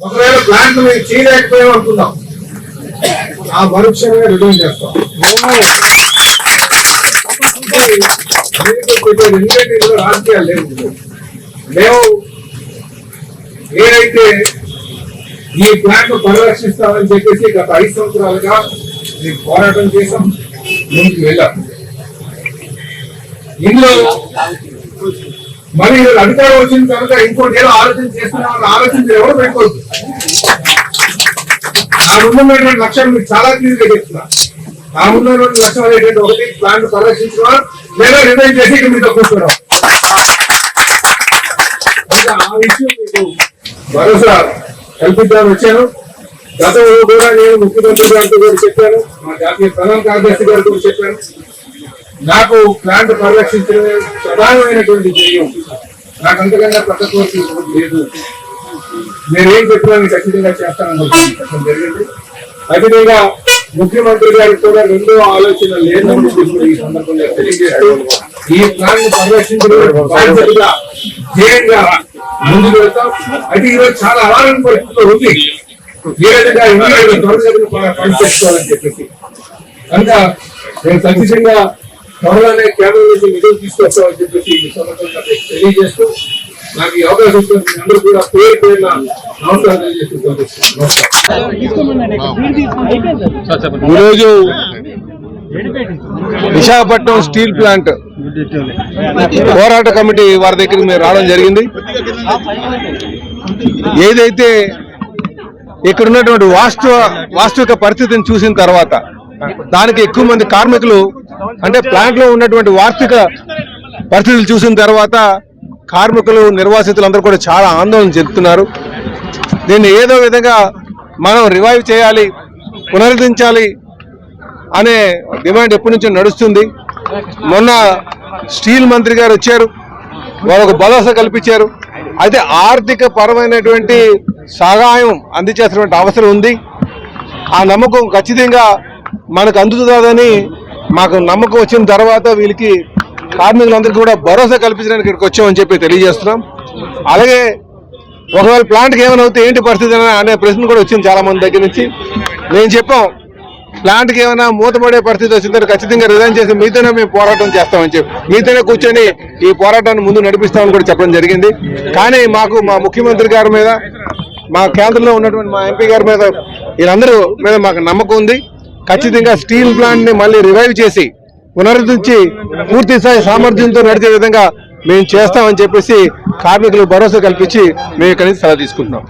ఒకవేళ ప్లాంట్ మేము చేయలేకపోయాం అనుకుందాం, ఆ మరుక్షణమే రిటర్న్ చేస్తాం. ఎందుకంటే రాజకీయాలు లేదు. మేము ఏదైతే ఈ ప్లాంట్ పరిరక్షిస్తామని చెప్పేసి గత 5 సంవత్సరాలుగా మేము పోరాటం చేసాం, ముందుకు వెళ్ళాం. ఇందులో మరి అధికారం వచ్చిన తర్వాత ఇంకోటి ఏదో ఆలోచన చేస్తున్నామని ఆలోచన ఎవరు పెట్టుకోవచ్చు. నా ముందున్నటువంటి లక్ష్యం మీకు చాలా క్లియర్గా చెప్తున్నా. నా ముందున్నటువంటి లక్ష్యం అనేటువంటి ఒకటి ప్లాంట్ పరిరక్షించడం లేదా రిజైన్ చేసి మీతో కూర్చోవడం. ఆ విషయం మీకు భరోసా కల్పిద్దామని వచ్చాను. గతంలో కూడా నేను ముఖ్యమంత్రి గారితో కూడా చెప్పాను, మా జాతీయ ప్రధాన కార్యదర్శి గారితో చెప్పాను. నాకు ప్లాంట్ పరిరక్షించడమే ప్రధానమైనటువంటి ధ్యేయం. నాకు అంతకన్నా ప్రతికోటి లేదు. నేనేం చెప్పినా మీకు ఖచ్చితంగా చేస్తానని చెప్పడం జరిగింది. ఖచ్చితంగా ముఖ్యమంత్రి గారికి కూడా రెండో ఆలోచన లేదని ఈ సందర్భంగా తెలియజేస్తూ ఈ ప్లాంట్ పరిరక్షించడం బాధ్యతగా ధ్యేయంగా ముందుకు వెళ్తాం. అయితే ఈరోజు చాలా అవారణ పరిస్థితుల్లో ఉంది. ఏ విధంగా పనిచేసుకోవాలని చెప్పేసి కనుక నేను ఖచ్చితంగా త్వరలోనే కేంద్రం నుంచి నిధులు తీసుకొస్తామని చెప్పేసి ఈ సందర్భంగా తెలియజేస్తూ నాకు ఈ అవకాశం ఇస్తుంది. అందరూ కూడా పేరు పేరున నమస్కారం తెలియజేస్తూ ఈరోజు విశాఖపట్నం స్టీల్ ప్లాంట్ పోరాట కమిటీ వారి దగ్గరికి మేము రావడం జరిగింది. ఏదైతే ఇక్కడ ఉన్నటువంటి వాస్తవిక పరిస్థితిని చూసిన తర్వాత దానికి ఎక్కువ మంది కార్మికులు అంటే ప్లాంట్ లో ఉన్నటువంటి వాస్తవిక పరిస్థితులు చూసిన తర్వాత కార్మికులు నిర్వాసితులందరూ కూడా చాలా ఆందోళన చెందుతున్నారు. దీన్ని ఏదో విధంగా మనం రివైవ్ చేయాలి, పునరుద్ధరించాలి అనే డిమాండ్ ఎప్పటి నుంచో నడుస్తుంది. మొన్న స్టీల్ మంత్రి గారు వచ్చారు, వాళ్ళకు భరోసా కల్పించారు. అయితే ఆర్థిక పరమైనటువంటి సహాయం అందించాల్సినటువంటి అవసరం ఉంది. ఆ నమ్మకం ఖచ్చితంగా మనకు అందుతుందని మాకు నమ్మకం వచ్చిన తర్వాత వీళ్ళకి కార్మికులందరికీ కూడా భరోసా కల్పించడానికి ఇక్కడికి వచ్చామని చెప్పి తెలియజేస్తున్నాం. అలాగే ఒకవేళ ప్లాంట్కి ఏమైనా అవుతే ఏంటి పరిస్థితి అనే ప్రశ్న కూడా వచ్చింది చాలా మంది దగ్గర నుంచి. మేము చెప్పాం, ప్లాంట్కి ఏమైనా మూతపడే పరిస్థితి వచ్చిందంటే ఖచ్చితంగా రిజైన్ చేసి మీతోనే మేము పోరాటం చేస్తామని చెప్పి మీతోనే కూర్చొని ఈ పోరాటాన్ని ముందు నడిపిస్తామని కూడా చెప్పడం జరిగింది. కానీ మాకు మా ముఖ్యమంత్రి గారి మీద, మా కేంద్రంలో ఉన్నటువంటి మా ఎంపీ గారి మీద, వీళ్ళందరూ మీద మాకు నమ్మకం ఉంది. ఖచ్చితంగా స్టీల్ ప్లాంట్ ని మళ్ళీ రివైవ్ చేసి పునరుద్ధరించి పూర్తి స్థాయి సామర్థ్యంతో నడిచే విధంగా మేము చేస్తామని చెప్పేసి కార్మికులు భరోసా కల్పించి మేము ఇక్కడి నుంచి సెలవు తీసుకుంటున్నాం.